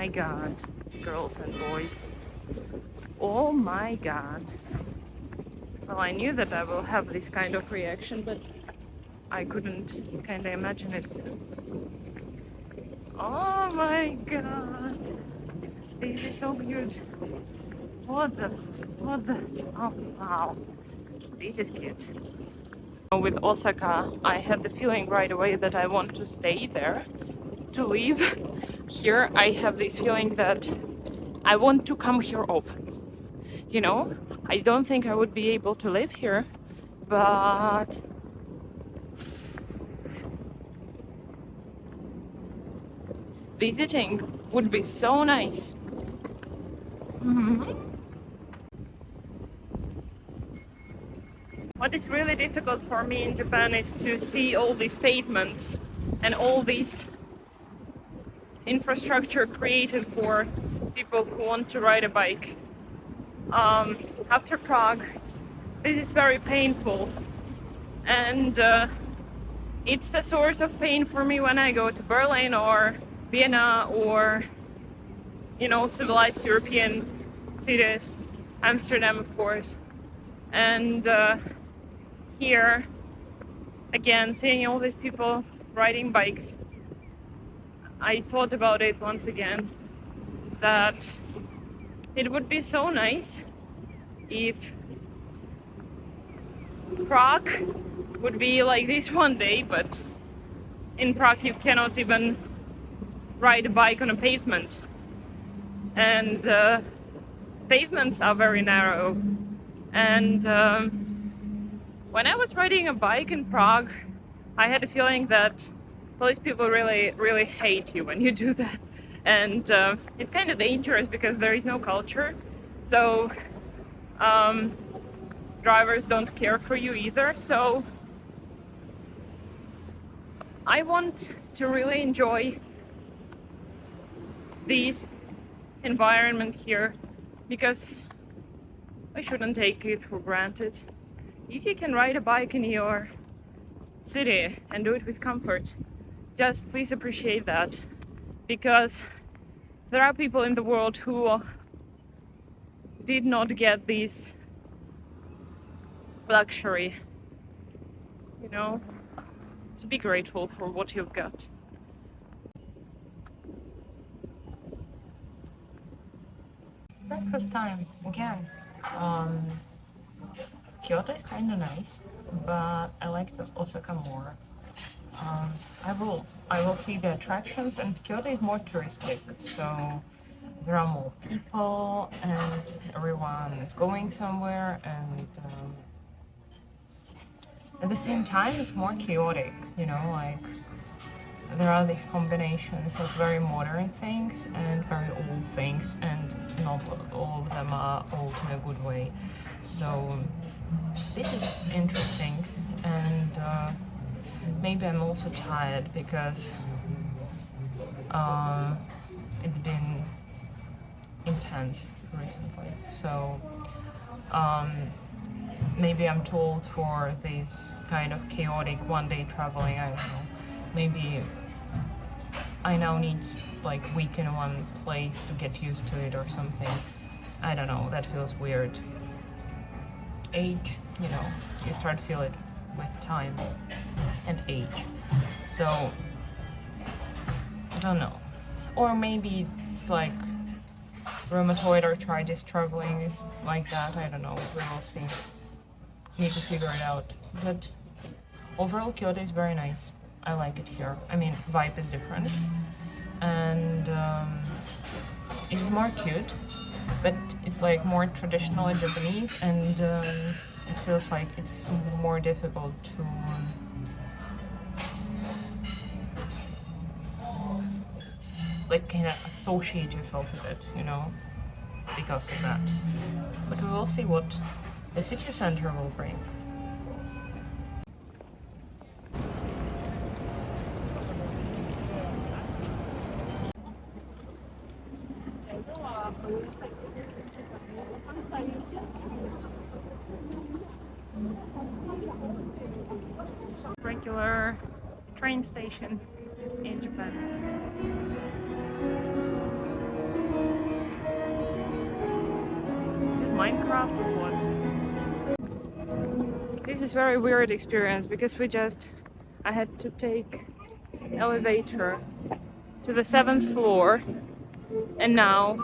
my god, girls and boys. Oh my god. Well, I knew that I will have this kind of reaction, but I couldn't kind of imagine it. Oh my god. This is so cute. What the? Oh, wow. This is cute. With Osaka, I had the feeling right away that I want to stay there, to leave. Here, I have this feeling that I want to come here often. You know, I don't think I would be able to live here, but visiting would be so nice. What is really difficult for me in Japan is to see all these pavements and all these infrastructure created for people who want to ride a bike. After Prague, this is very painful, and it's a source of pain for me when I go to Berlin or Vienna or, you know, civilized European cities, Amsterdam, of course. And here, again, seeing all these people riding bikes, I thought about it once again, that it would be so nice if Prague would be like this one day, but in Prague you cannot even ride a bike on a pavement. And pavements are very narrow. And when I was riding a bike in Prague, I had a feeling that police people really hate you when you do that. And it's kind of dangerous because there is no culture. So drivers don't care for you either. So I want to really enjoy this environment here, because I shouldn't take it for granted. If you can ride a bike in your city and do it with comfort, just please appreciate that, because there are people in the world who did not get this luxury, you know, to be grateful for what you've got. Breakfast time again. Kyoto is kind of nice, but I like Osaka more. I will see the attractions, and Kyoto is more touristic, so there are more people and everyone is going somewhere, and at the same time it's more chaotic, you know, like there are these combinations of very modern things and very old things, and not all of them are old in a good way. So this is interesting, and maybe I'm also tired because it's been intense recently. So maybe I'm told for this kind of chaotic one-day traveling, I don't know. Maybe I now need like week in one place to get used to it or something. I don't know, that feels weird. Age, you know, you start to feel it with time and age. So, I don't know. Or maybe it's like rheumatoid arthritis traveling is like that, I don't know, we will see. Need to figure it out. But overall, Kyoto is very nice. I like it here. I mean, vibe is different, and it's more cute, but it's like more traditional Japanese, and it feels like it's more difficult to like kind of associate yourself with it, you know, because of that. But we will see what the city center will bring. Regular train station in Japan. Minecraft or what? This is very weird experience because I had to take elevator to the 7th floor, and now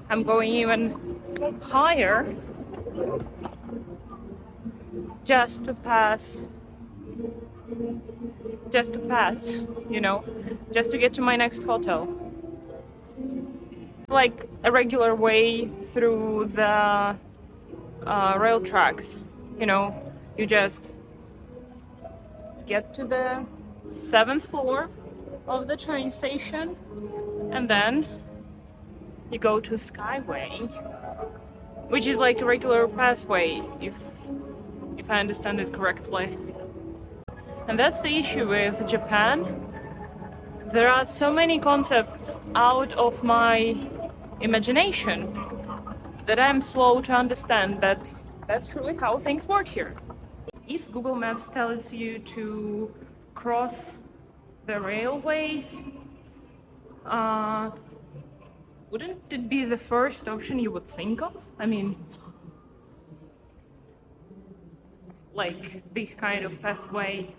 I'm going even higher just to pass, you know, just to get to my next hotel. Like a regular way through the rail tracks, you know, you just get to the 7th floor of the train station and then you go to Skyway, which is like a regular passway, if I understand it correctly. And that's the issue with Japan. There are so many concepts out of my imagination that I'm slow to understand that that's truly how things work here. If Google Maps tells you to cross the railways, wouldn't it be the first option you would think of? I mean, like this kind of pathway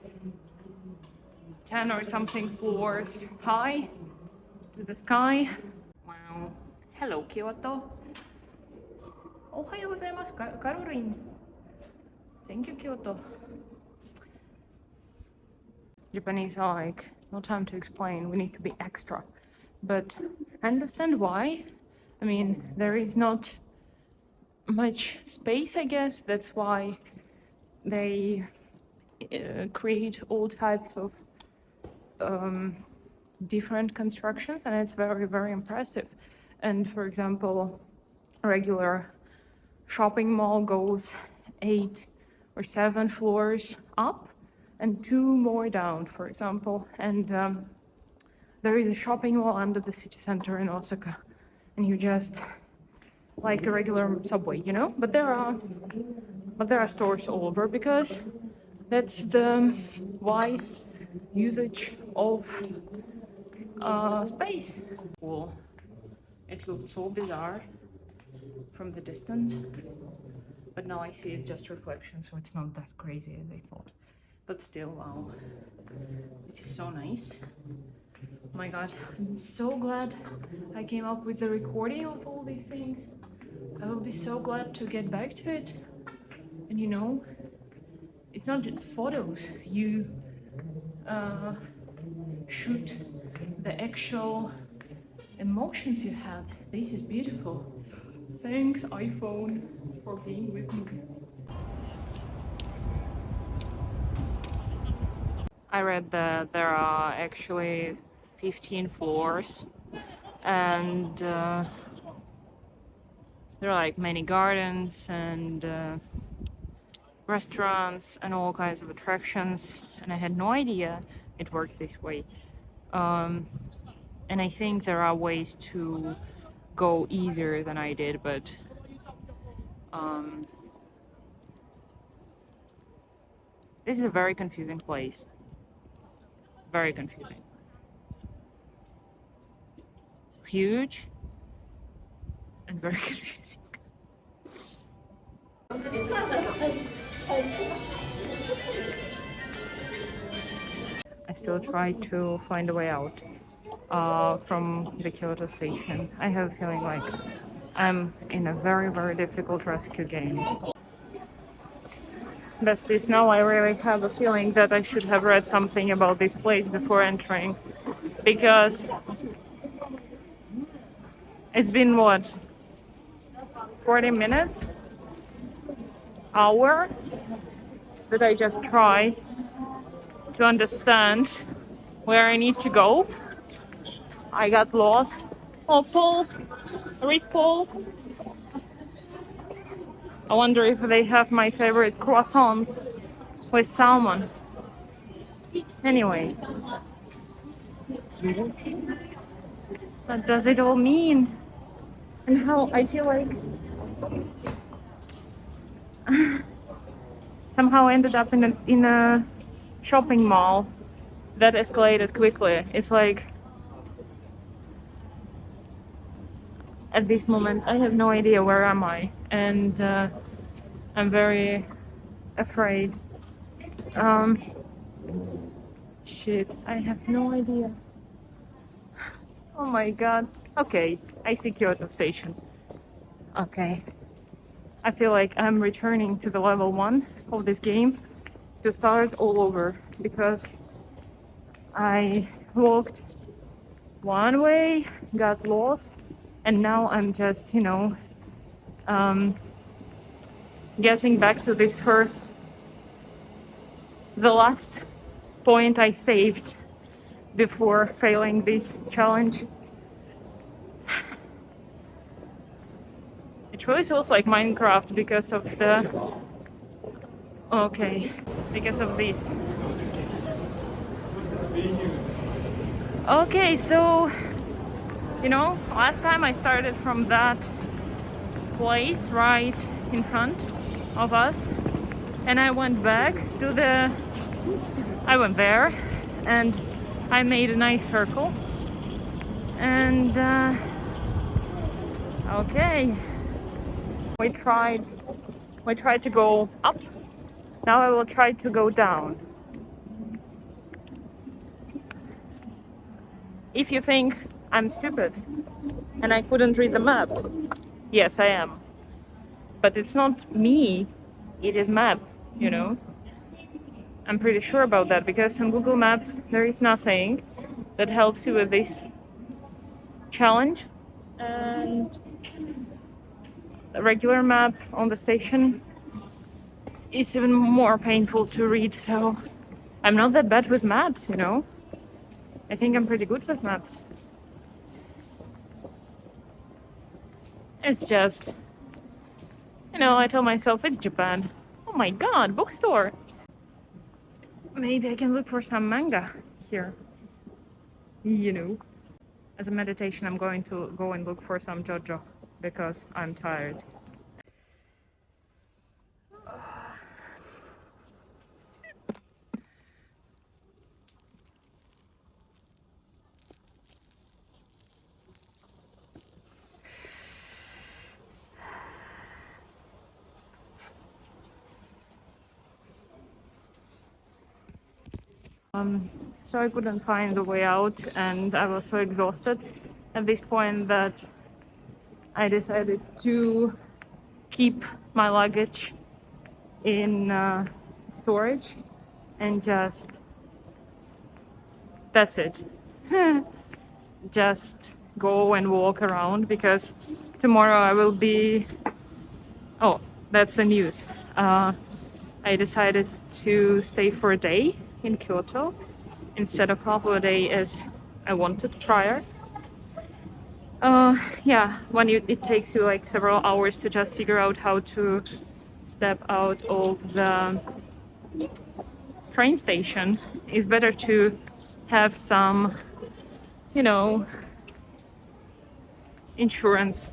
10 or something floors high to the sky. Wow. Hello, Kyoto. Ohayou gozaimasu, Caroline. Thank you, Kyoto. Japanese are like, no time to explain, we need to be extra. But I understand why. I mean, there is not much space, I guess. That's why they create all types of different constructions, and it's very, very impressive. And for example, a regular shopping mall goes 8 or 7 floors up and 2 more down, for example. And there is a shopping mall under the city center in Osaka, and you just like a regular subway, you know. But there are stores all over because that's the wise usage of space. Cool. It looked so bizarre from the distance, but now I see it's just reflection, so it's not that crazy as I thought. But still, wow, this is so nice. Oh my god, I'm so glad I came up with the recording of all these things. I will be so glad to get back to it. And you know, it's not just photos, you shoot the actual emotions you had. This is beautiful. Thanks, iPhone, for being with me. I read that there are actually 15 floors, and there are like many gardens and restaurants and all kinds of attractions, and I had no idea it works this way. And I think there are ways to go easier than I did, but this is a very confusing place. Very confusing. Huge and very confusing. I still try to find a way out from the Kyoto station. I have a feeling like I'm in a very, very difficult rescue game. That's this. Now I really have a feeling that I should have read something about this place before entering, because it's been what, 40 minutes? Hour? That I just try to understand where I need to go. I got lost. Oh, Paul! Where is Paul? I wonder if they have my favorite croissants with salmon. Anyway. What does it all mean? And how I feel like somehow ended up in a shopping mall that escalated quickly. It's like at this moment. I have no idea where am I, and I'm very afraid. Um, shit, I have no idea. Oh my god. Okay, I see Kyoto station. Okay. I feel like I'm returning to the level 1 of this game to start all over because I walked one way, got lost, and now I'm just, getting back to this the last point I saved before failing this challenge. It really feels like Minecraft because of because of this. Okay, so, last time I started from that place right in front of us, and I went back I went there and I made a nice circle, and okay, we tried to go up. Now I will try to go down. If you think I'm stupid and I couldn't read the map, yes, I am. But it's not me, it is map, I'm pretty sure about that because on Google Maps there is nothing that helps you with this challenge, and a regular map on the station is even more painful to read, so I'm not that bad with maps, I think I'm pretty good with maps. It's just, I tell myself it's Japan. Oh my god, bookstore! Maybe I can look for some manga here. As a meditation, I'm going to go and look for some JoJo because I'm tired. So I couldn't find the way out, and I was so exhausted at this point that I decided to keep my luggage in storage and that's it. Just go and walk around because tomorrow I will be. Oh, that's the news. I decided to stay for a day in Kyoto instead of half a day as I wanted prior. When it takes you like several hours to just figure out how to step out of the train station, it's better to have some, insurance.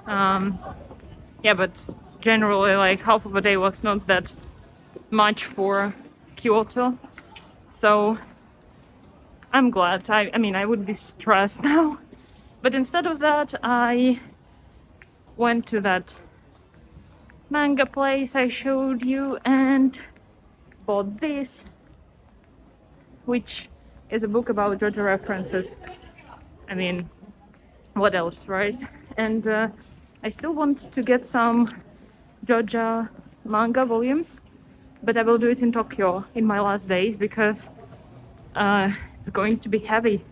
But generally, like half of a day was not that much for Kyoto, so I'm glad. I mean, I would be stressed now, but instead of that, I went to that manga place I showed you and bought this, which is a book about JoJo references. I mean, what else, right? And I still want to get some JoJo manga volumes, but I will do it in Tokyo in my last days because it's going to be heavy,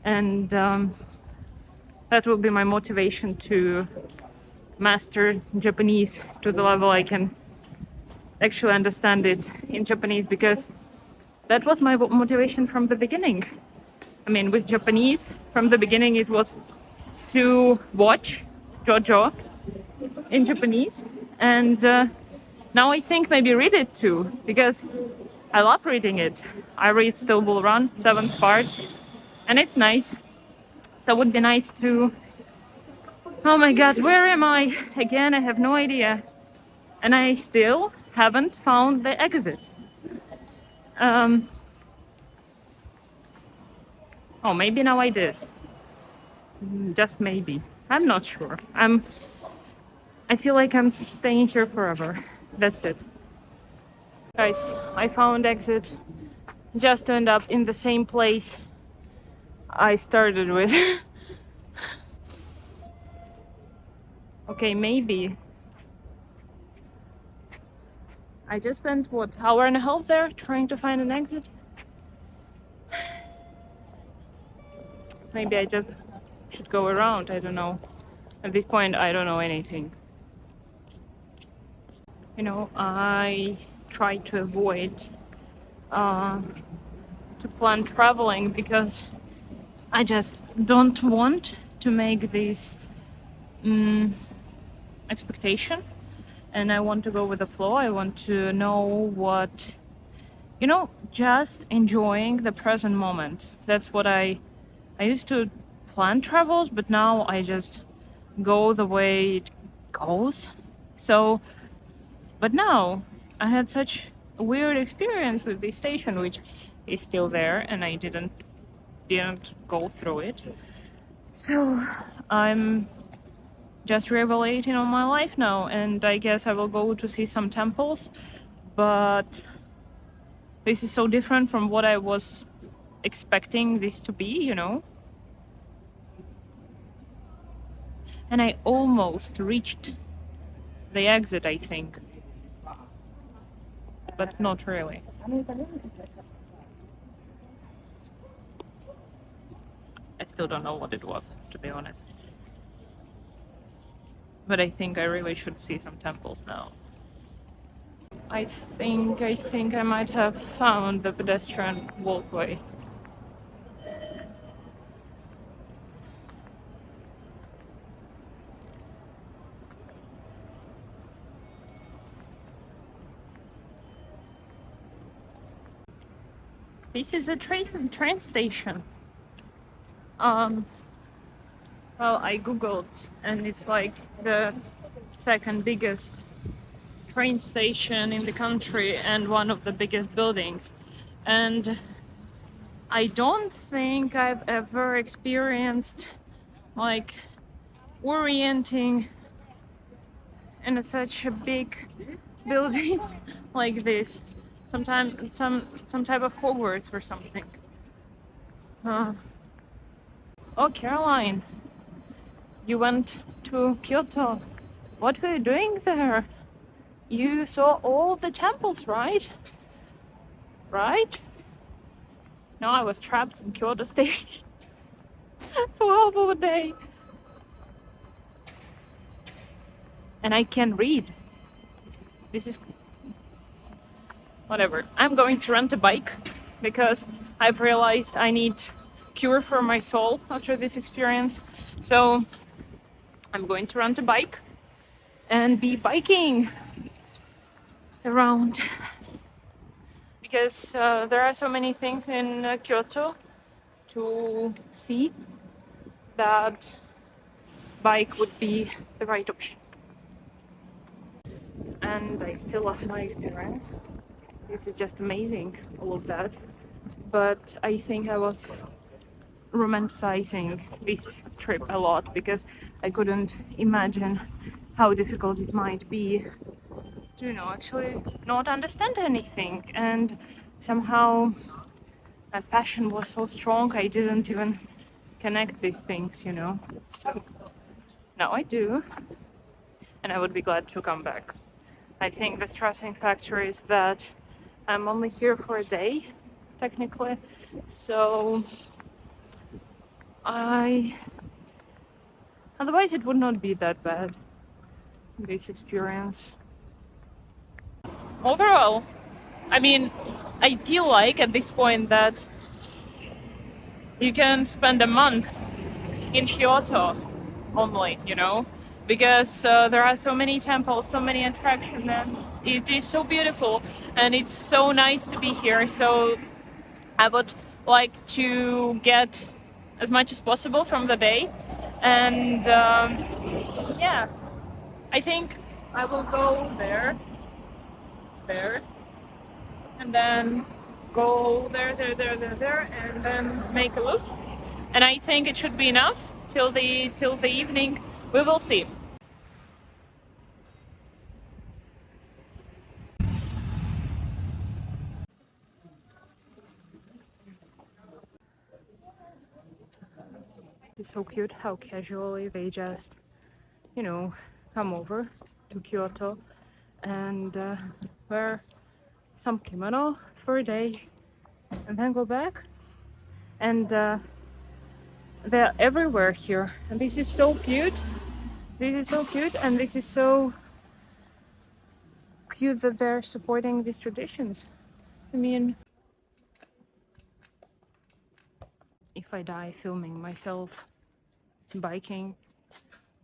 and that will be my motivation to master Japanese to the level I can actually understand it in Japanese, because that was my motivation from the beginning. I mean, with Japanese, from the beginning it was to watch JoJo in Japanese, and now I think maybe read it too, because I love reading it. I read Still Will Run, 7th part, and it's nice. So it would be nice to... Oh my god, where am I? Again, I have no idea. And I still haven't found the exit. Oh, maybe now I did. Just maybe. I'm not sure. I feel like I'm staying here forever. That's it. Guys, I found exit just to end up in the same place I started with. Okay, maybe. I just spent what, hour and a half there trying to find an exit? Maybe I just should go around, I don't know. At this point, I don't know anything. You know, I try to avoid to plan traveling because I just don't want to make this expectation, and I want to go with the flow. I want to know what, you know, just enjoying the present moment. That's what I used to plan travels, but now I just go the way it goes. So, but now I had such a weird experience with this station, which is still there, and I didn't go through it. So I'm just reevaluating on my life now, and I guess I will go to see some temples, but this is so different from what I was expecting this to be, you know. And I almost reached the exit, I think, but not really. I still don't know what it was, to be honest. But I think I really should see some temples now. I think I might have found the pedestrian walkway. This is a train station. Well, I googled, and it's like the second biggest train station in the country and one of the biggest buildings. And I don't think I've ever experienced like orienting in such a big building like this. Sometimes some type of Hogwarts or something. Oh, Caroline, you went to Kyoto. What were you doing there? You saw all the temples, right? Right? No, I was trapped in Kyoto station for half of a day. And I can read. This is whatever. I'm going to rent a bike because I've realized I need cure for my soul after this experience. So I'm going to rent a bike and be biking around because there are so many things in Kyoto to see that bike would be the right option. And I still love my experience. This is just amazing, all of that. But I think I was romanticizing this trip a lot because I couldn't imagine how difficult it might be to, you know, actually not understand anything. And somehow my passion was so strong, I didn't even connect these things, you know. So now I do, and I would be glad to come back. I think the stressing factor is that I'm only here for a day, technically, so otherwise it would not be that bad, this experience. Overall, I mean, I feel like at this point that you can spend a month in Kyoto only, you know, because there are so many temples, so many attractions, and it is so beautiful, and it's so nice to be here. So I would like to get as much as possible from the day, and yeah, I think I will go there, and then go there, and then make a loop. And I think it should be enough till the evening. We will see. It's so cute how casually they just, you know, come over to Kyoto and wear some kimono for a day and then go back. And they're everywhere here, and this is so cute. This is so cute, and this is so cute that they're supporting these traditions. I mean, if I die filming myself biking,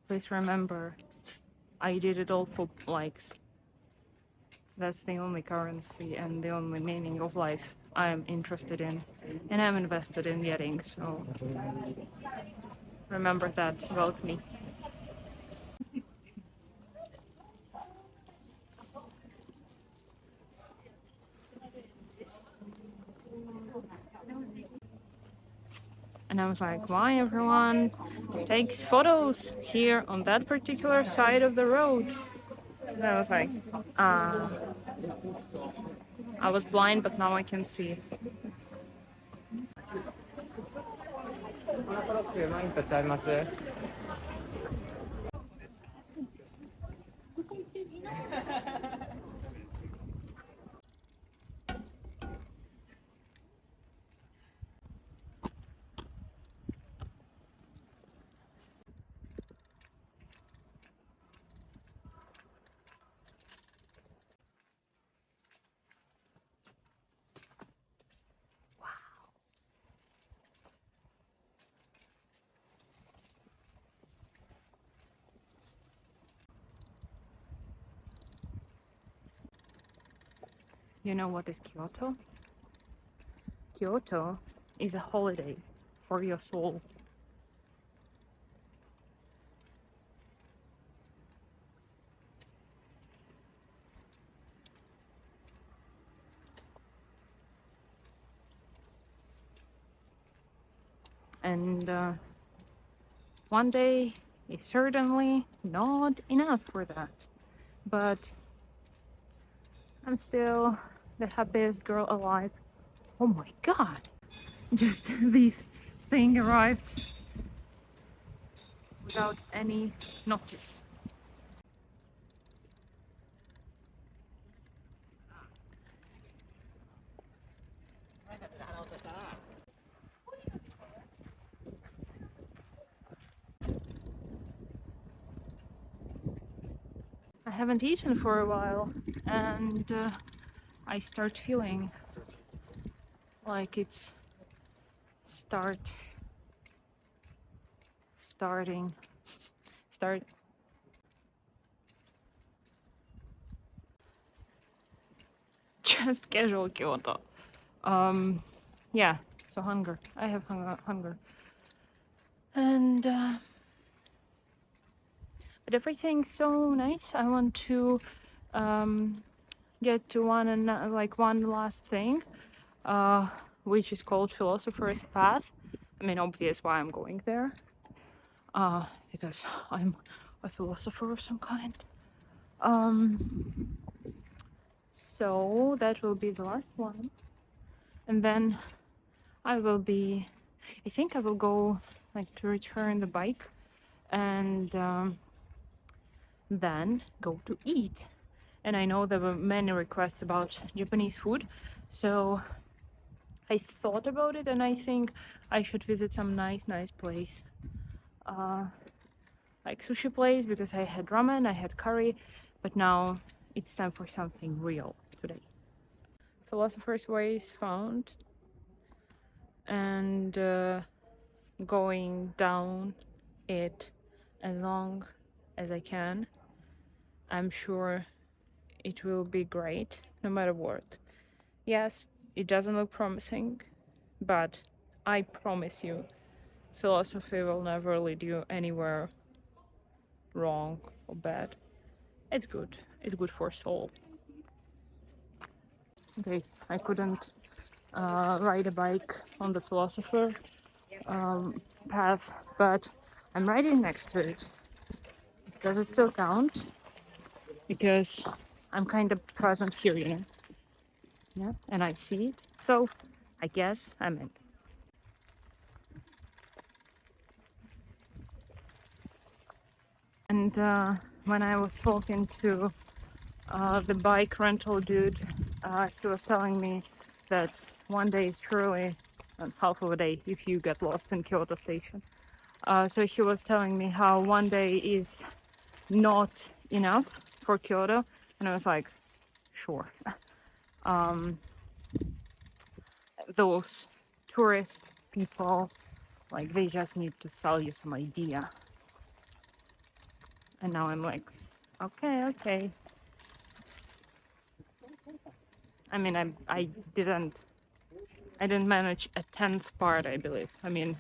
please remember I did it all for likes. That's the only currency and the only meaning of life I'm interested in, and I'm invested in getting, so remember that about me. And I was like, why everyone takes photos here on that particular side of the road? And I was like, uh, I was blind, but now I can see. You know what is Kyoto? Kyoto is a holiday for your soul. And one day is certainly not enough for that. But I'm still the happiest girl alive. Oh my god! Just this thing arrived without any notice. I haven't eaten for a while, and I start feeling like it's starting start just casual Kyoto. Yeah, so hunger. I have hunger, and but everything's so nice. I want to get to one last thing, which is called Philosopher's Path. I mean, obvious why I'm going there, because I'm a philosopher of some kind. So that will be the last one, and then I think I will go like to return the bike, and then go to eat. And I know there were many requests about Japanese food, so I thought about it, and I think I should visit some nice place, like sushi place, because I had ramen, I had curry, but now it's time for something real today. Philosopher's Way is found, and going down it as long as I can. I'm sure it will be great no matter what. Yes, it doesn't look promising, but I promise you, philosophy will never lead you anywhere wrong or bad. It's good. It's good for soul. Okay, I couldn't ride a bike on the philosopher path, but I'm riding next to it. Does it still count? Because I'm kind of present here, you know? Yeah, and I see it. So I guess I'm in. And when I was talking to the bike rental dude, he was telling me that one day is truly half of a day if you get lost in Kyoto station. So he was telling me how one day is not enough for Kyoto, and I was like, sure. Those tourist people, like they just need to sell you some idea. And now I'm like, okay. I mean, I didn't manage a tenth part, I believe. I mean,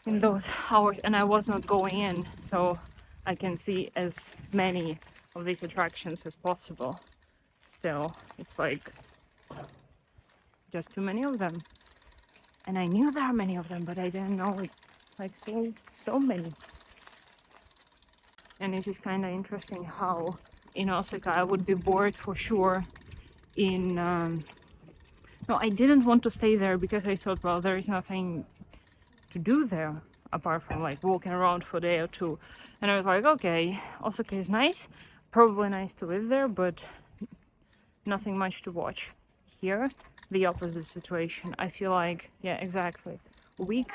in those hours, and I was not going in, so I can see as many of these attractions as possible. Still, it's like just too many of them, and I knew there are many of them, but I didn't know like so many. And it is kind of interesting how in Osaka I would be bored for sure. In no, I didn't want to stay there because I thought, well, there is nothing to do there apart from like walking around for a day or two. And I was like, okay, Osaka is nice, probably nice to live there, but nothing much to watch. Here, the opposite situation. I feel like, yeah, exactly. A week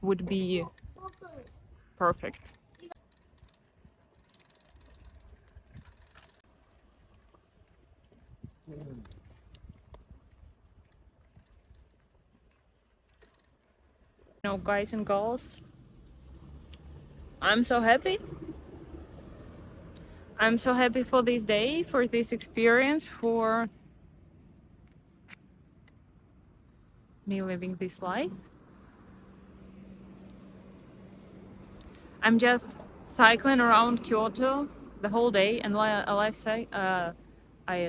would be perfect. You know, guys and girls, I'm so happy. I'm so happy for this day, for this experience, for me living this life. I'm just cycling around Kyoto the whole day, and I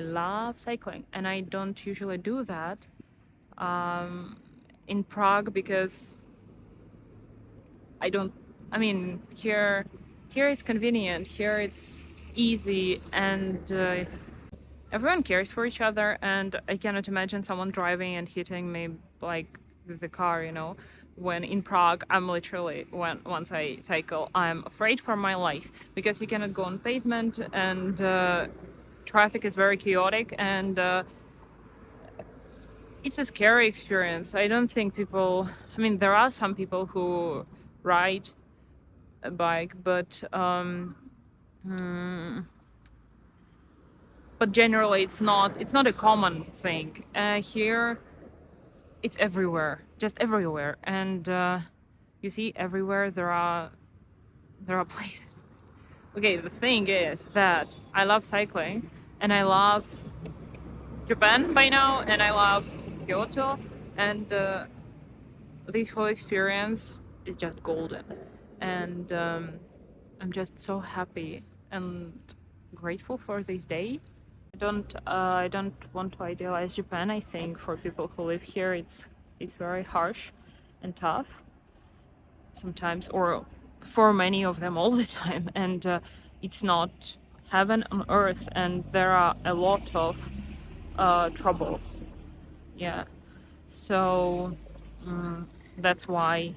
love cycling, and I don't usually do that in Prague because I don't. I mean, here it's convenient. Here it's easy, and everyone cares for each other. And I cannot imagine someone driving and hitting me like with the car. You know, when in Prague, I'm literally once I cycle, I'm afraid for my life because you cannot go on pavement, and traffic is very chaotic, and it's a scary experience. I don't think people. I mean, there are some people who ride a bike, but generally it's not a common thing. Here, it's everywhere, just everywhere, and you see everywhere there are places. Okay, the thing is that I love cycling, and I love Japan by now, and I love Kyoto, and this whole experience is just golden, and I'm just so happy and grateful for this day. I don't want to idealize Japan. I think for people who live here, it's very harsh and tough sometimes, or for many of them all the time, and it's not heaven on earth, and there are a lot of troubles. Yeah, so that's why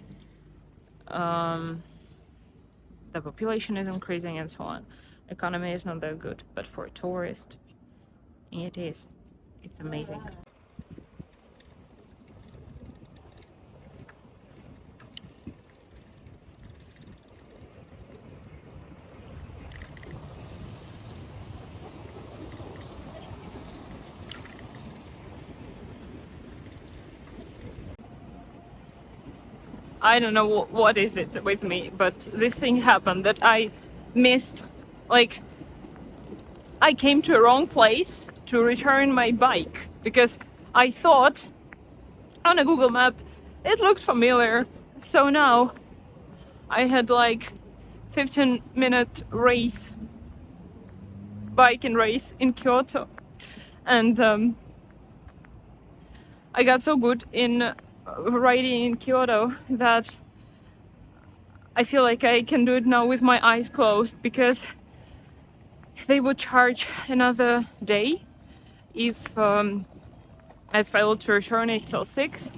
the population is increasing and so on. Economy is not that good, but for a tourist, it is. It's amazing. I don't know what is it with me, but this thing happened that I missed. Like, I came to a wrong place to return my bike because I thought on a Google map it looked familiar. So now I had like 15-minute race, biking race in Kyoto, and I got so good in riding in Kyoto that I feel like I can do it now with my eyes closed, because they would charge another day if I failed to return it till 6,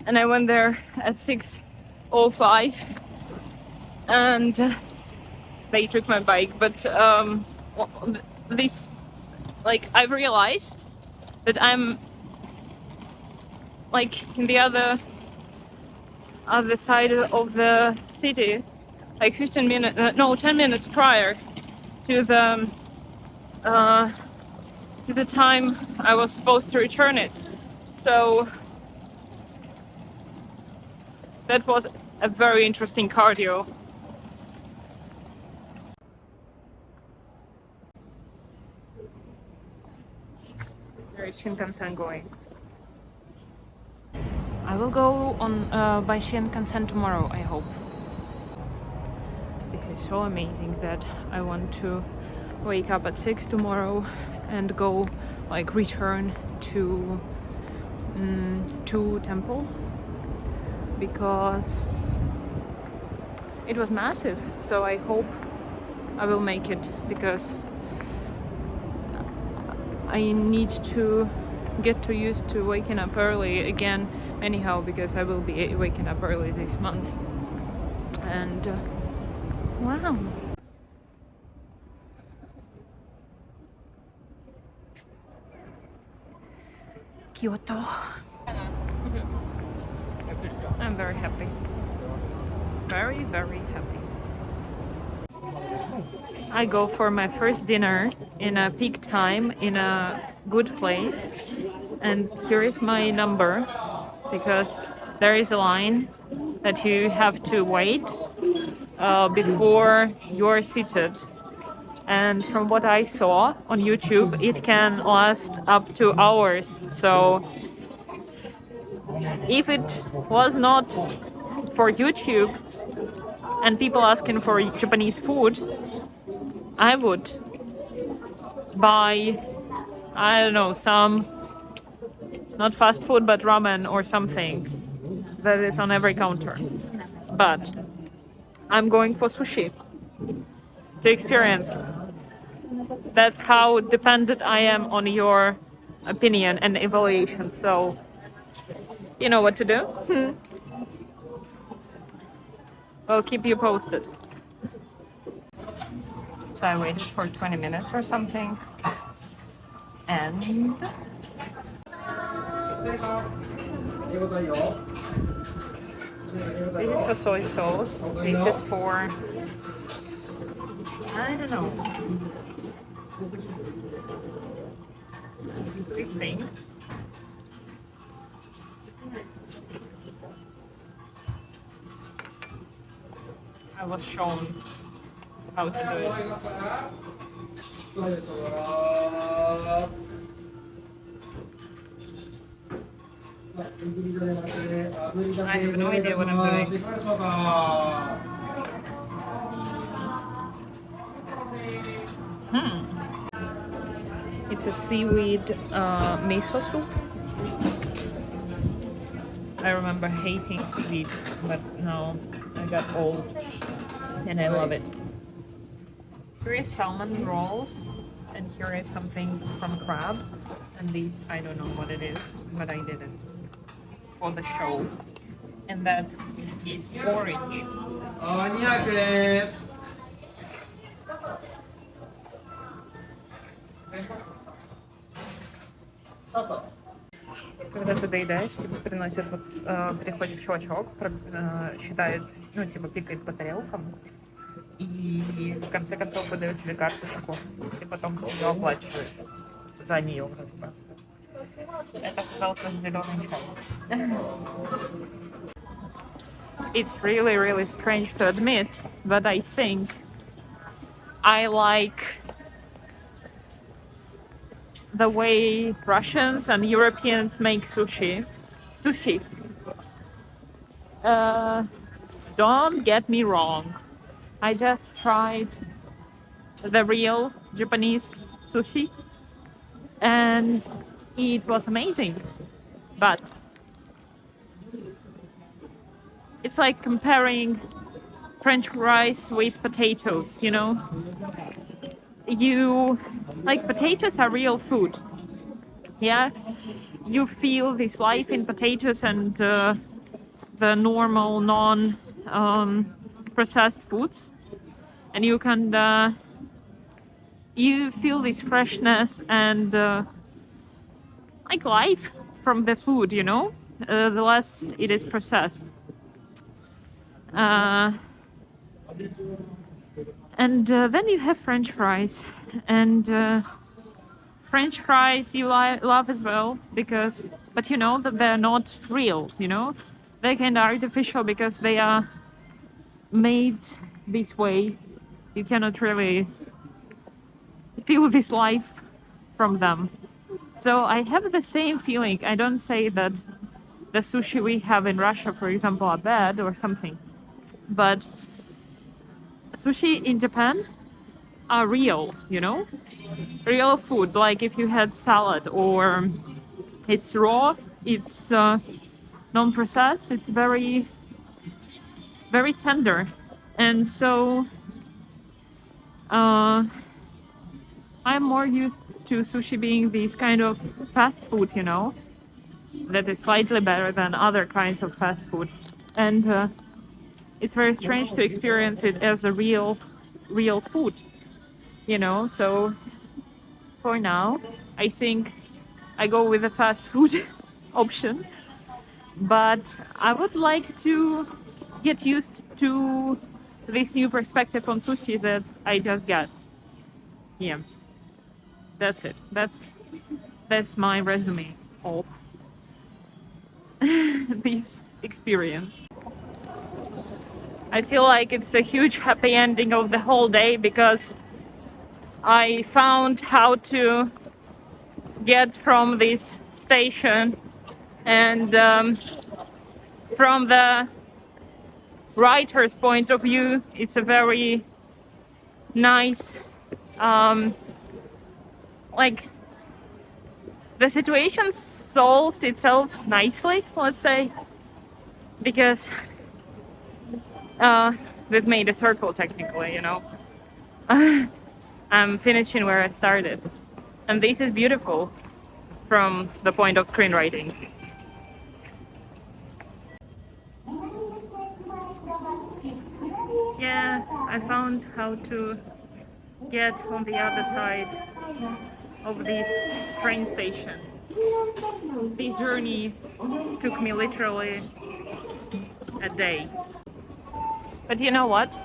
and I went there at 6:05, and they took my bike. But this, like, I've realized that I'm like in the other side of the city, like 15 minutes, no, 10 minutes prior to the time I was supposed to return it. So that was a very interesting cardio. There is Shinkansen going. I will go on by Shinkansen tomorrow, I hope. This is so amazing that I want to wake up at 6 tomorrow and go, like, return to 2 temples, because it was massive. So I hope I will make it, because I need to get to used to waking up early again anyhow, because I will be waking up early this month. And wow. Kyoto. I'm very happy. Very, very happy. I go for my first dinner in a peak time in a good place, and here is my number, because there is a line that you have to wait before you're seated. And from what I saw on YouTube, it can last up to hours. So if it was not for YouTube and people asking for Japanese food, I would buy, I don't know, some, not fast food, but ramen or something that is on every counter. But I'm going for sushi to experience. That's how dependent I am on your opinion and evaluation. So you know what to do. I'll keep you posted. So I waited for 20 minutes or something, and this is for soy sauce. This is for, I don't know, this thing. I was shown how to do it. I have no idea what I'm doing. It's a seaweed miso soup. I remember hating seaweed, but now I got old and I love it. Here is salmon rolls, and here is something from crab. And these, I don't know what it is, but I did it for the show. And that is orange. Когда ты доедаешь, тебе приносят, вот, приходит чувачок, считает, ну, типа, пикает по тарелкам, и в конце концов выдает тебе карточку, и потом с нее оплачиваешь за нее, как бы. Это оказался зеленый чай. It's really, really strange to admit, but I think I like the way Russians and Europeans make sushi. Don't get me wrong. I just tried the real Japanese sushi and it was amazing. But it's like comparing French fries with potatoes, you know? You like potatoes are real food. Yeah, you feel this life in potatoes and the normal non processed foods, and you can you feel this freshness and like life from the food, you know, the less it is processed. Uh, and then you have French fries, and French fries you love as well because, but you know that they're not real. You know, they're kind of artificial because they are made this way. You cannot really feel this life from them. So I have the same feeling. I don't say that the sushi we have in Russia, for example, are bad or something, but sushi in Japan are real. You know, real food. Like if you had salad or it's raw, it's non-processed, it's very very tender, and so I'm more used to sushi being these kind of fast food, you know, that is slightly better than other kinds of fast food, and it's very strange to experience it as a real food, you know. So for now I think I go with the fast food option, but I would like to get used to this new perspective on sushi that I just got. Yeah, that's it. That's my resume of this experience. I feel like it's a huge happy ending of the whole day because I found how to get from this station, and from the writer's point of view, it's a very nice, like the situation solved itself nicely, let's say, because we've made a circle technically, you know. I'm finishing where I started, and this is beautiful from the point of screenwriting. Yeah, I found how to get on the other side of this train station. This journey took me literally a day. But you know what?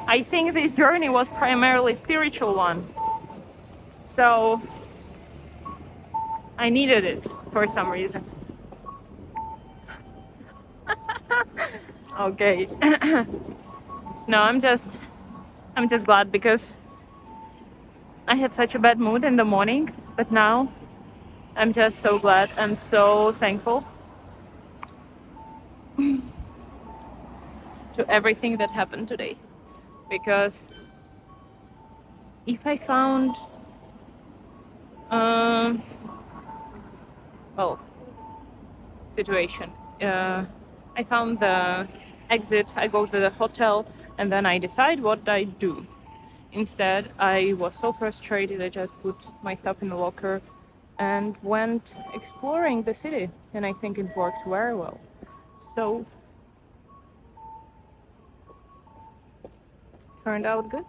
I think this journey was primarily spiritual one. So I needed it for some reason. Okay. No, I'm just glad because I had such a bad mood in the morning, but now I'm just so glad and so thankful to everything that happened today. Because if I found, um, well, situation, I found the exit, I go to the hotel, and then I decide what I do. Instead, I was so frustrated, I just put my stuff in the locker and went exploring the city, and I think it worked very well. So, turned out good.